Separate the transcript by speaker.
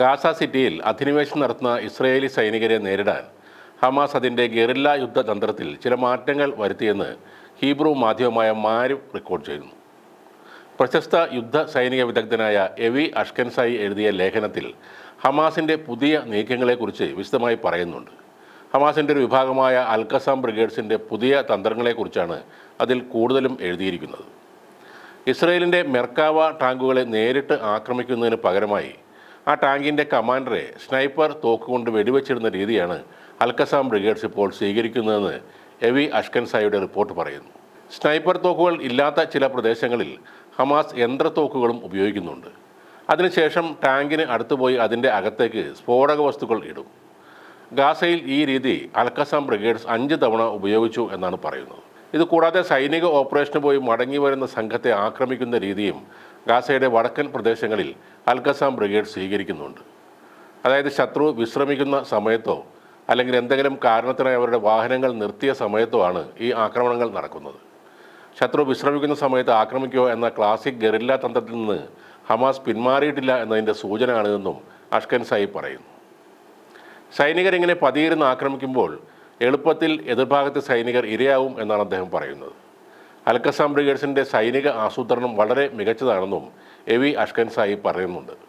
Speaker 1: Gaza സിറ്റിയിൽ അധിനിവേശം നടത്തുന്ന ഇസ്രയേലി സൈനികരെ നേരിടാൻ ഹമാസ് അതിൻ്റെ ഗെറില്ല യുദ്ധതന്ത്രത്തിൽ ചില മാറ്റങ്ങൾ വരുത്തിയെന്ന് ഹീബ്രു മാധ്യമമായ മാരിവ് റിപ്പോർട്ട് ചെയ്യുന്നു. പ്രശസ്ത യുദ്ധ സൈനിക വിദഗ്ധനായ എവി അഷ്കൻസായി എഴുതിയ ലേഖനത്തിൽ ഹമാസിൻ്റെ പുതിയ നീക്കങ്ങളെക്കുറിച്ച് വിശദമായി പറയുന്നുണ്ട്. ഹമാസിൻ്റെ ഒരു വിഭാഗമായ അൽഖസാം ബ്രിഗേഡ്സിൻ്റെ പുതിയ തന്ത്രങ്ങളെക്കുറിച്ചാണ് അതിൽ കൂടുതലും എഴുതിയിരിക്കുന്നത്. ഇസ്രയേലിൻ്റെ മെർക്കാവ ടാങ്കുകളെ നേരിട്ട് ആക്രമിക്കുന്നതിന് പകരമായി ആ ടാങ്കിൻ്റെ കമാൻഡറെ സ്നൈപ്പർ തോക്കുകൊണ്ട് വെടിവെച്ചിരുന്ന രീതിയാണ് അൽഖസാം ബ്രിഗേഡ്സ് ഇപ്പോൾ സ്വീകരിക്കുന്നതെന്ന് എവി അഷ്കൻസായിയുടെ റിപ്പോർട്ട് പറയുന്നു. സ്നൈപ്പർ തോക്കുകൾ ഇല്ലാത്ത ചില പ്രദേശങ്ങളിൽ ഹമാസ് യന്ത്രത്തോക്കുകളും ഉപയോഗിക്കുന്നുണ്ട്. അതിനുശേഷം ടാങ്കിന് അടുത്തുപോയി അതിൻ്റെ അകത്തേക്ക് സ്ഫോടക വസ്തുക്കൾ ഇടും. ഗാസയിൽ ഈ രീതി അൽഖസാം ബ്രിഗേഡ്സ് 5 തവണ ഉപയോഗിച്ചു എന്നാണ് പറയുന്നത്. ഇതുകൂടാതെ സൈനിക ഓപ്പറേഷന് പോയി മടങ്ങി വരുന്ന സംഘത്തെ ആക്രമിക്കുന്ന രീതിയും ഗാസയുടെ വടക്കൻ പ്രദേശങ്ങളിൽ അൽഖസാം ബ്രിഗേഡ് സ്വീകരിക്കുന്നുണ്ട്. അതായത് ശത്രു വിശ്രമിക്കുന്ന സമയത്തോ അല്ലെങ്കിൽ എന്തെങ്കിലും കാരണത്തിനായി അവരുടെ വാഹനങ്ങൾ നിർത്തിയ സമയത്തോ ആണ് ഈ ആക്രമണങ്ങൾ നടക്കുന്നത്. ശത്രു വിശ്രമിക്കുന്ന സമയത്ത് ആക്രമിക്കുക എന്ന ക്ലാസിക് ഗറില്ല തന്ത്രത്തിൽ നിന്ന് ഹമാസ് പിന്മാറിയിട്ടില്ല എന്നതിൻ്റെ സൂചനയാണിതെന്നും അഷ്കൻസായി പറയുന്നു. സൈനികരിങ്ങനെ പതിയിരുന്ന് ആക്രമിക്കുമ്പോൾ എളുപ്പത്തിൽ എതിർഭാഗത്തെ സൈനികർ ഇരയാവും എന്നാണ് അദ്ദേഹം പറയുന്നത്. അൽഖസാം ബ്രിഗേഡ്സിൻ്റെ സൈനിക ആസൂത്രണം വളരെ മികച്ചതാണെന്നും എവി അഷ്കൻസായി പറയുന്നുണ്ട്.